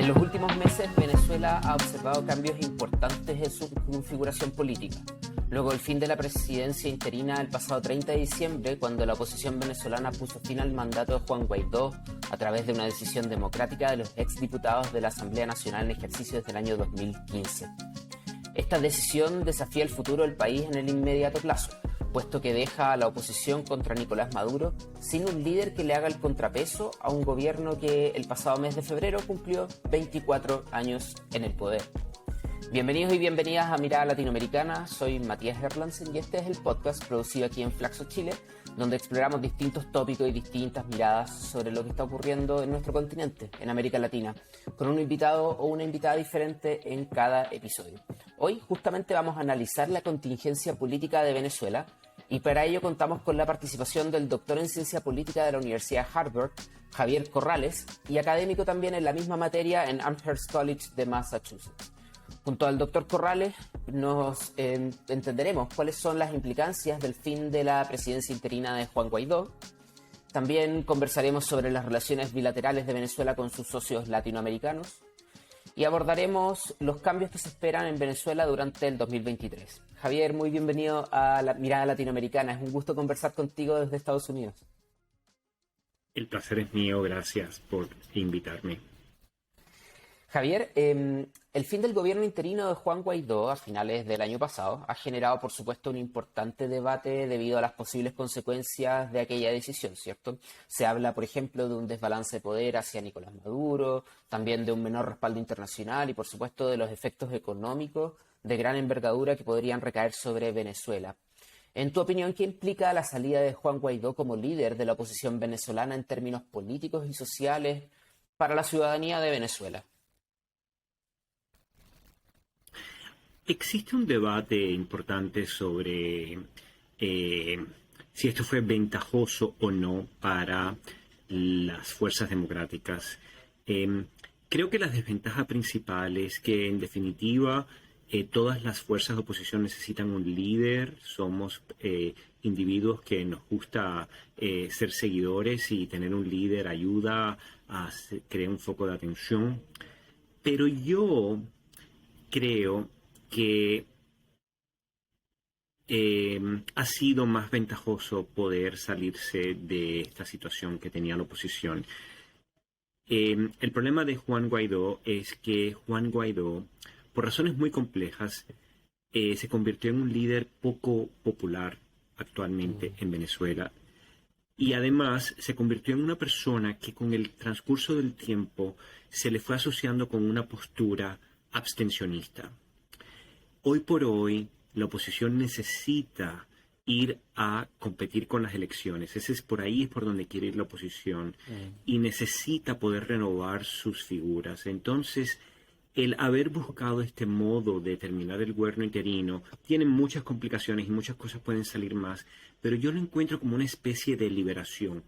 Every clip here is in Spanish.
En los últimos meses, Venezuela ha observado cambios importantes en su configuración política. Luego del fin de la presidencia interina el pasado 30 de diciembre, cuando la oposición venezolana puso fin al mandato de Juan Guaidó a través de una decisión democrática de los exdiputados de la Asamblea Nacional en ejercicio desde el año 2015. Esta decisión desafía el futuro del país en el inmediato plazo, puesto que deja a la oposición contra Nicolás Maduro sin un líder que le haga el contrapeso a un gobierno que el pasado mes de febrero cumplió 24 años en el poder. Bienvenidos y bienvenidas a Mirada Latinoamericana, soy Matías Erlandsen y este es el podcast producido aquí en Flaxo, Chile, donde exploramos distintos tópicos y distintas miradas sobre lo que está ocurriendo en nuestro continente, en América Latina, con un invitado o una invitada diferente en cada episodio. Hoy justamente vamos a analizar la contingencia política de Venezuela y para ello contamos con la participación del doctor en Ciencia Política de la Universidad Harvard, Javier Corrales, y académico también en la misma materia en Amherst College de Massachusetts. Junto al doctor Corrales nos entenderemos cuáles son las implicancias del fin de la presidencia interina de Juan Guaidó. También conversaremos sobre las relaciones bilaterales de Venezuela con sus socios latinoamericanos y abordaremos los cambios que se esperan en Venezuela durante el 2023. Javier, muy bienvenido a la Mirada Latinoamericana. Es un gusto conversar contigo desde Estados Unidos. El placer es mío, gracias por invitarme. Javier, el fin del gobierno interino de Juan Guaidó a finales del año pasado ha generado, por supuesto, un importante debate debido a las posibles consecuencias de aquella decisión, ¿cierto? Se habla, por ejemplo, de un desbalance de poder hacia Nicolás Maduro, también de un menor respaldo internacional y, por supuesto, de los efectos económicos de gran envergadura que podrían recaer sobre Venezuela. En tu opinión, ¿qué implica la salida de Juan Guaidó como líder de la oposición venezolana en términos políticos y sociales para la ciudadanía de Venezuela? Existe un debate importante sobre si esto fue ventajoso o no para las fuerzas democráticas. Creo que la desventaja principal es que, en definitiva, todas las fuerzas de oposición necesitan un líder. Somos individuos que nos gusta ser seguidores y tener un líder ayuda a crear un foco de atención. Pero yo creo que ha sido más ventajoso poder salirse de esta situación que tenía la oposición. El problema de Juan Guaidó es que Juan Guaidó, por razones muy complejas, se convirtió en un líder poco popular actualmente en Venezuela. Y además se convirtió en una persona que con el transcurso del tiempo se le fue asociando con una postura abstencionista. Hoy por hoy, la oposición necesita ir a competir con las elecciones. Por ahí es por donde quiere ir la oposición. Y necesita poder renovar sus figuras. Entonces, el haber buscado este modo de terminar el gobierno interino tiene muchas complicaciones y muchas cosas pueden salir más, pero yo lo encuentro como una especie de liberación.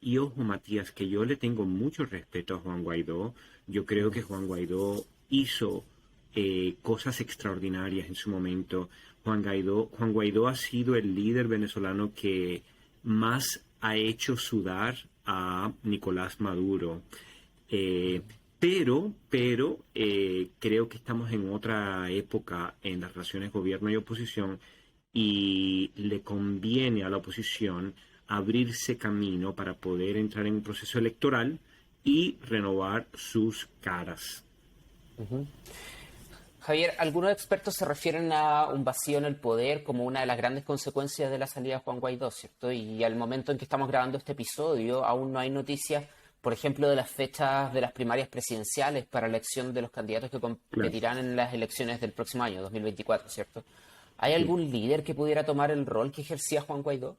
Y ojo, Matías, que yo le tengo mucho respeto a Juan Guaidó. Yo creo que Juan Guaidó hizo cosas extraordinarias en su momento. Juan Guaidó ha sido el líder venezolano que más ha hecho sudar a Nicolás Maduro. Pero creo que estamos en otra época en las relaciones gobierno y oposición y le conviene a la oposición abrirse camino para poder entrar en un proceso electoral y renovar sus caras. Uh-huh. Javier, algunos expertos se refieren a un vacío en el poder como una de las grandes consecuencias de la salida de Juan Guaidó, ¿cierto? Y al momento en que estamos grabando este episodio, aún no hay noticias, por ejemplo, de las fechas de las primarias presidenciales para elección de los candidatos que competirán en las elecciones del próximo año, 2024, ¿cierto? ¿Hay algún líder que pudiera tomar el rol que ejercía Juan Guaidó?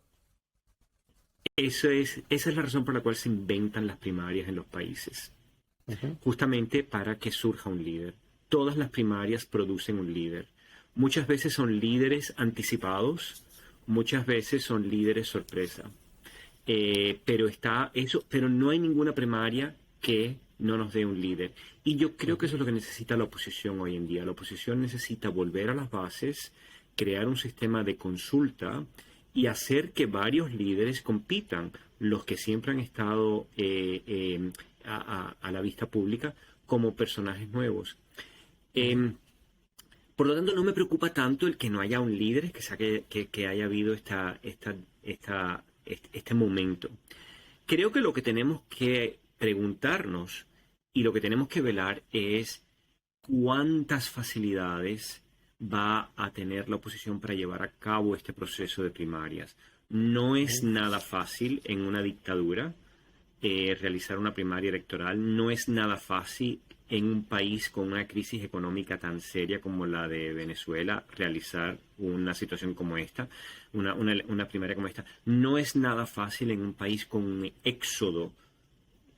Esa es la razón por la cual se inventan las primarias en los países. Justamente para que surja un líder. Todas las primarias producen un líder. Muchas veces son líderes anticipados, muchas veces son líderes sorpresa. Pero no hay ninguna primaria que no nos dé un líder. Y yo creo que eso es lo que necesita la oposición hoy en día. La oposición necesita volver a las bases, crear un sistema de consulta y hacer que varios líderes compitan, los que siempre han estado a la vista pública, como personajes nuevos. Por lo tanto, no me preocupa tanto el que no haya un líder, que haya habido este momento. Creo que lo que tenemos que preguntarnos y lo que tenemos que velar es cuántas facilidades va a tener la oposición para llevar a cabo este proceso de primarias. No es nada fácil en una dictadura realizar una primaria electoral. No es nada fácil en un país con una crisis económica tan seria como la de Venezuela realizar una situación como esta, una primaria como esta. No es nada fácil en un país con un éxodo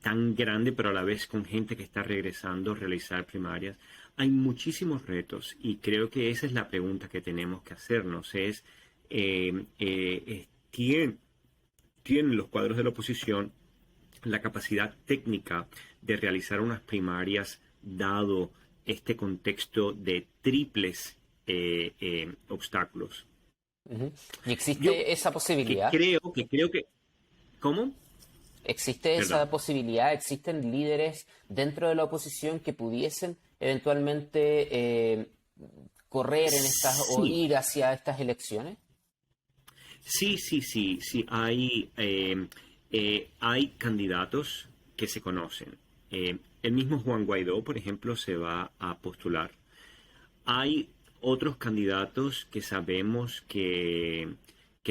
tan grande, pero a la vez con gente que está regresando a realizar primarias. Hay muchísimos retos y creo que esa es la pregunta que tenemos que hacernos. ¿Tienen los cuadros de la oposición la capacidad técnica de realizar unas primarias dado este contexto de triples obstáculos? ¿Y existe esa posibilidad? Creo que... ¿Cómo? ¿Existe esa posibilidad? ¿Existen líderes dentro de la oposición que pudiesen eventualmente correr en estas o ir hacia estas elecciones? Sí. Hay candidatos que se conocen. El mismo Juan Guaidó, por ejemplo, se va a postular. Hay otros candidatos que sabemos que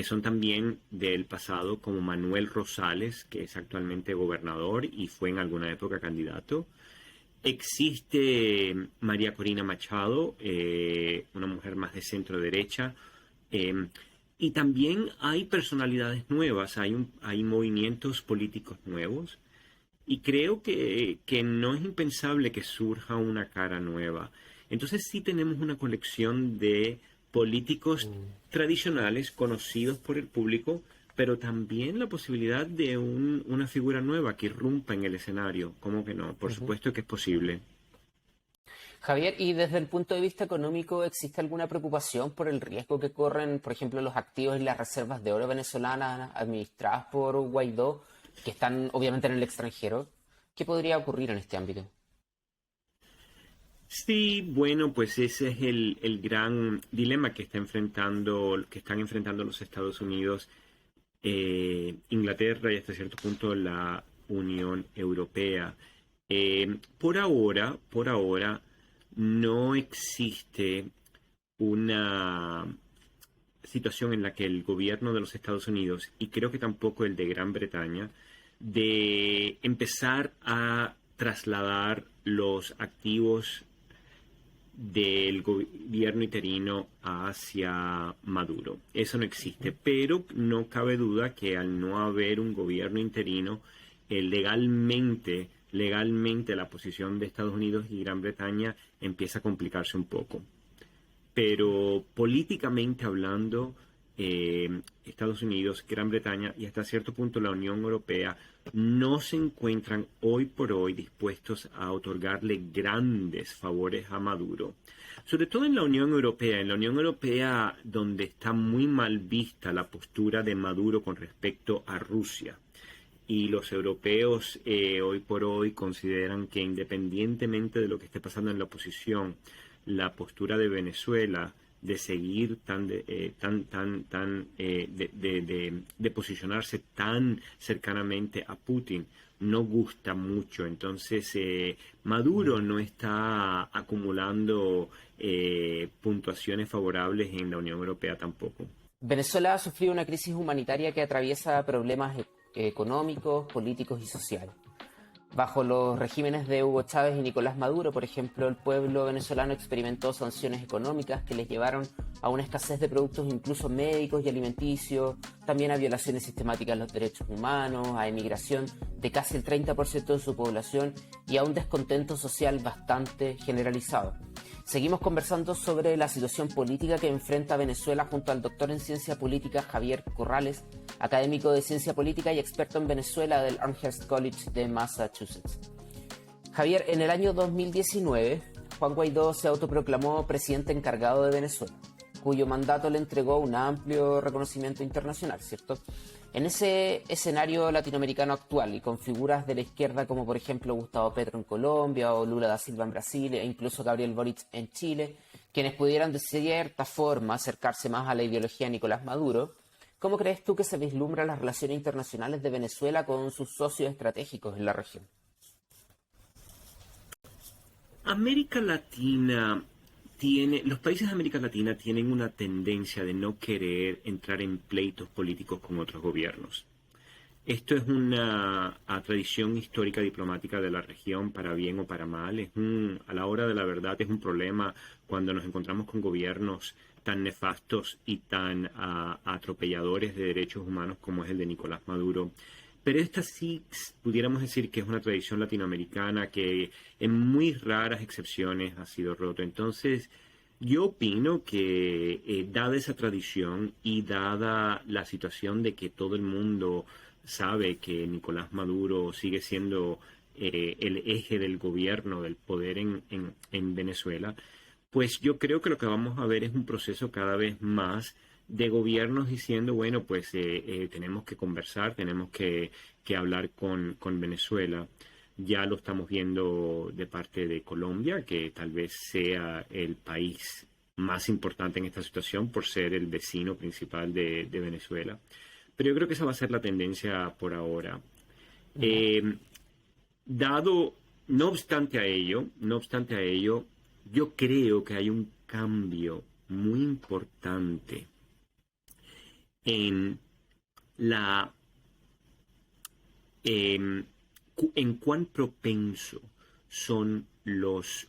son también del pasado, como Manuel Rosales, que es actualmente gobernador y fue en alguna época candidato. Existe María Corina Machado, una mujer más de centro derecha. Y también hay personalidades nuevas, hay movimientos políticos nuevos. Y creo que no es impensable que surja una cara nueva. Entonces sí tenemos una colección de políticos tradicionales conocidos por el público, pero también la posibilidad de una figura nueva que irrumpa en el escenario. ¿Cómo que no? Por supuesto que es posible. Javier, y desde el punto de vista económico, ¿existe alguna preocupación por el riesgo que corren, por ejemplo, los activos y las reservas de oro venezolanas administradas por Guaidó, que están obviamente en el extranjero? ¿Qué podría ocurrir en este ámbito? Sí, bueno, pues ese es el gran dilema que están enfrentando los Estados Unidos, Inglaterra y hasta cierto punto la Unión Europea. Por ahora, no existe una situación en la que el gobierno de los Estados Unidos, y creo que tampoco el de Gran Bretaña, de empezar a trasladar los activos del gobierno interino hacia Maduro. Eso no existe, pero no cabe duda que al no haber un gobierno interino, legalmente la posición de Estados Unidos y Gran Bretaña empieza a complicarse un poco. Pero políticamente hablando, Estados Unidos, Gran Bretaña y hasta cierto punto la Unión Europea no se encuentran hoy por hoy dispuestos a otorgarle grandes favores a Maduro. Sobre todo en la Unión Europea donde está muy mal vista la postura de Maduro con respecto a Rusia. Y los europeos hoy por hoy consideran que independientemente de lo que esté pasando en la oposición, la postura de Venezuela de seguir de posicionarse tan cercanamente a Putin no gusta mucho. Entonces Maduro no está acumulando puntuaciones favorables en la Unión Europea tampoco. Venezuela ha sufrido una crisis humanitaria que atraviesa problemas económicos, políticos y sociales. Bajo los regímenes de Hugo Chávez y Nicolás Maduro, por ejemplo, el pueblo venezolano experimentó sanciones económicas que les llevaron a una escasez de productos incluso médicos y alimenticios, también a violaciones sistemáticas de los derechos humanos, a emigración de casi el 30% de su población y a un descontento social bastante generalizado. Seguimos conversando sobre la situación política que enfrenta Venezuela junto al doctor en Ciencia Política Javier Corrales, académico de Ciencia Política y experto en Venezuela del Amherst College de Massachusetts. Javier, en el año 2019, Juan Guaidó se autoproclamó presidente encargado de Venezuela. cuyo mandato le entregó un amplio reconocimiento internacional, ¿cierto? En ese escenario latinoamericano actual y con figuras de la izquierda como por ejemplo Gustavo Petro en Colombia o Lula da Silva en Brasil e incluso Gabriel Boric en Chile, quienes pudieran de cierta forma acercarse más a la ideología de Nicolás Maduro, ¿cómo crees tú que se vislumbran las relaciones internacionales de Venezuela con sus socios estratégicos en la región? América Latina los países de América Latina tienen una tendencia de no querer entrar en pleitos políticos con otros gobiernos. Esto es una tradición histórica diplomática de la región, para bien o para mal. A la hora de la verdad es un problema cuando nos encontramos con gobiernos tan nefastos y tan atropelladores de derechos humanos como es el de Nicolás Maduro. Pero esta sí pudiéramos decir que es una tradición latinoamericana que en muy raras excepciones ha sido roto. Entonces, yo opino que dada esa tradición y dada la situación de que todo el mundo sabe que Nicolás Maduro sigue siendo el eje del gobierno, del poder en Venezuela, pues yo creo que lo que vamos a ver es un proceso cada vez más de gobiernos diciendo, bueno, pues tenemos que conversar, tenemos que hablar con Venezuela. Ya lo estamos viendo de parte de Colombia, que tal vez sea el país más importante en esta situación por ser el vecino principal de Venezuela. Pero yo creo que esa va a ser la tendencia por ahora. Eh, dado, no obstante a ello, yo creo que hay un cambio muy importante en la em, en cuán propensos son los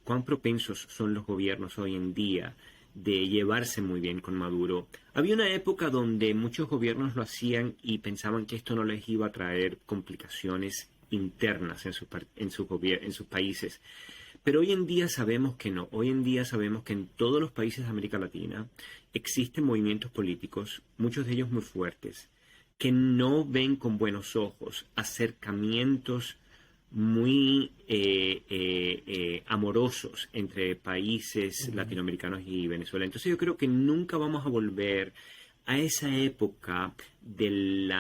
gobiernos hoy en día de llevarse muy bien con Maduro. Había una época donde muchos gobiernos lo hacían y pensaban que esto no les iba a traer complicaciones internas en sus países. Pero hoy en día sabemos que no. Hoy en día sabemos que en todos los países de América Latina existen movimientos políticos, muchos de ellos muy fuertes, que no ven con buenos ojos acercamientos muy amorosos entre países latinoamericanos y Venezuela. Entonces yo creo que nunca vamos a volver a esa época del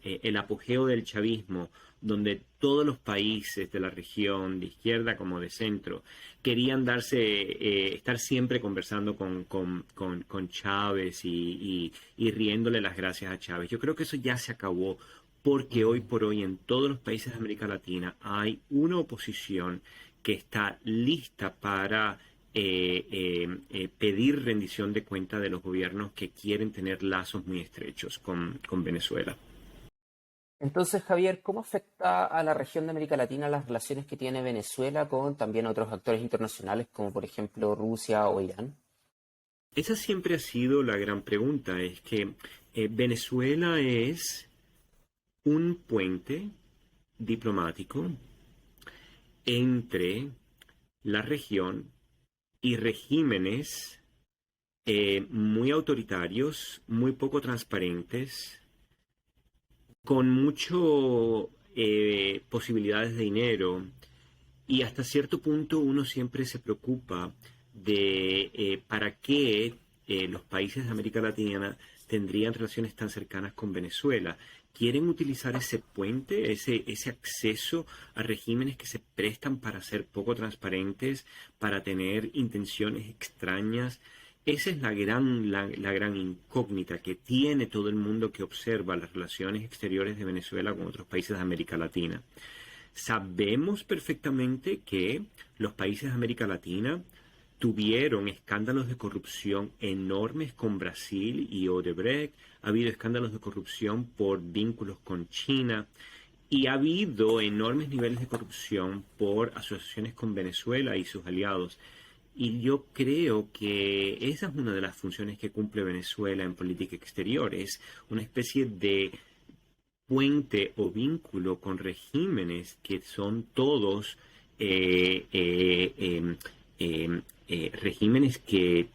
el apogeo del chavismo, donde todos los países de la región, de izquierda como de centro, querían estar siempre conversando con Chávez y riéndole las gracias a Chávez. Yo creo que eso ya se acabó porque hoy por hoy en todos los países de América Latina hay una oposición que está lista para pedir rendición de cuenta de los gobiernos que quieren tener lazos muy estrechos con Venezuela. Entonces, Javier, ¿cómo afecta a la región de América Latina las relaciones que tiene Venezuela con también otros actores internacionales como por ejemplo Rusia o Irán? Esa siempre ha sido la gran pregunta, es que Venezuela es un puente diplomático entre la región y regímenes muy autoritarios, muy poco transparentes, con mucho posibilidades de dinero y hasta cierto punto uno siempre se preocupa de para qué los países de América Latina tendrían relaciones tan cercanas con Venezuela. Quieren utilizar ese puente, ese acceso a regímenes que se prestan para ser poco transparentes, para tener intenciones extrañas. Esa es la gran incógnita que tiene todo el mundo que observa las relaciones exteriores de Venezuela con otros países de América Latina. Sabemos perfectamente que los países de América Latina tuvieron escándalos de corrupción enormes con Brasil y Odebrecht, ha habido escándalos de corrupción por vínculos con China y ha habido enormes niveles de corrupción por asociaciones con Venezuela y sus aliados. Y yo creo que esa es una de las funciones que cumple Venezuela en política exterior, es una especie de puente o vínculo con regímenes que son todos regímenes que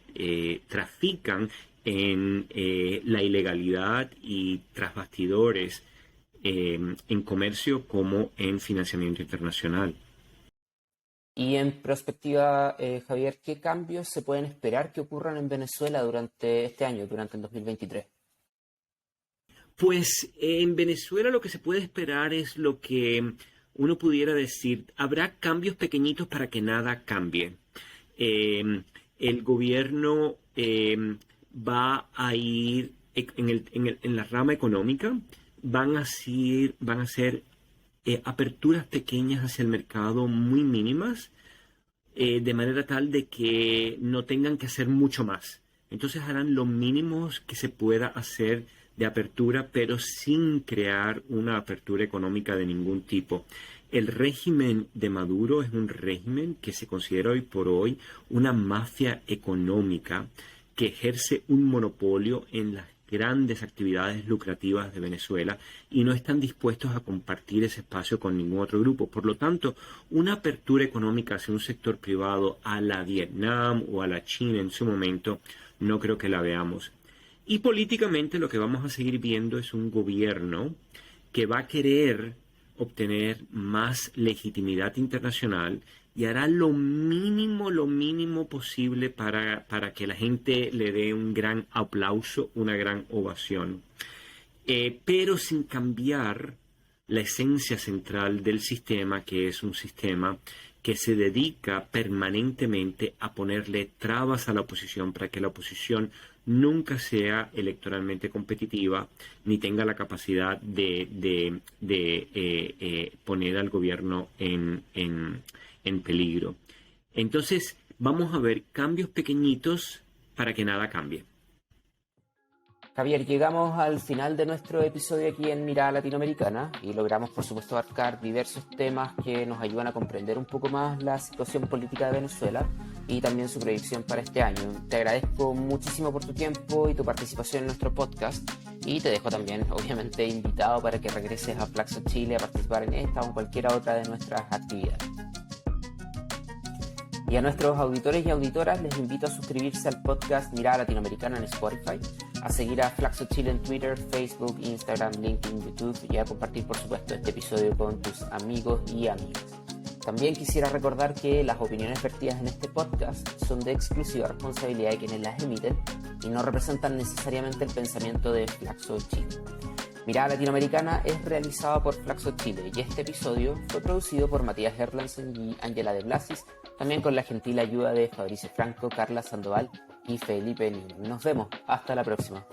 trafican en la ilegalidad y tras bastidores en comercio como en financiamiento internacional. Y en perspectiva, Javier, ¿qué cambios se pueden esperar que ocurran en Venezuela durante este año, durante el 2023? Pues en Venezuela lo que se puede esperar es lo que uno pudiera decir, habrá cambios pequeñitos para que nada cambie. El gobierno va a ir en la rama económica, van a ser aperturas pequeñas hacia el mercado muy mínimas, de manera tal de que no tengan que hacer mucho más. Entonces harán lo mínimo que se pueda hacer de apertura, pero sin crear una apertura económica de ningún tipo. El régimen de Maduro es un régimen que se considera hoy por hoy una mafia económica que ejerce un monopolio en las grandes actividades lucrativas de Venezuela y no están dispuestos a compartir ese espacio con ningún otro grupo. Por lo tanto, una apertura económica hacia un sector privado a la Vietnam o a la China en su momento, no creo que la veamos. Y políticamente lo que vamos a seguir viendo es un gobierno que va a querer obtener más legitimidad internacional y hará lo mínimo posible para que la gente le dé un gran aplauso, una gran ovación, pero sin cambiar la esencia central del sistema, que es un sistema que se dedica permanentemente a ponerle trabas a la oposición para que la oposición nunca sea electoralmente competitiva ni tenga la capacidad de poner al gobierno en peligro. Entonces vamos a ver cambios pequeñitos para que nada cambie. Javier, llegamos al final de nuestro episodio aquí en Mirada Latinoamericana y logramos, por supuesto, abarcar diversos temas que nos ayudan a comprender un poco más la situación política de Venezuela y también su proyección para este año. Te agradezco muchísimo por tu tiempo y tu participación en nuestro podcast y te dejo también, obviamente, invitado para que regreses a Flaxo Chile a participar en esta o en cualquier otra de nuestras actividades. Y a nuestros auditores y auditoras les invito a suscribirse al podcast Mirada Latinoamericana en Spotify, a seguir a Flaxo Chile en Twitter, Facebook, Instagram, LinkedIn, YouTube y a compartir, por supuesto, este episodio con tus amigos y amigas. También quisiera recordar que las opiniones vertidas en este podcast son de exclusiva responsabilidad de quienes las emiten y no representan necesariamente el pensamiento de Flaxo Chile. Mirada Latinoamericana es realizada por Flaxo Chile y este episodio fue producido por Matías Erlandsen y Ángela de Blasis, también con la gentil ayuda de Fabricio Franco, Carla Sandoval y Felipe Niño. Nos vemos, hasta la próxima.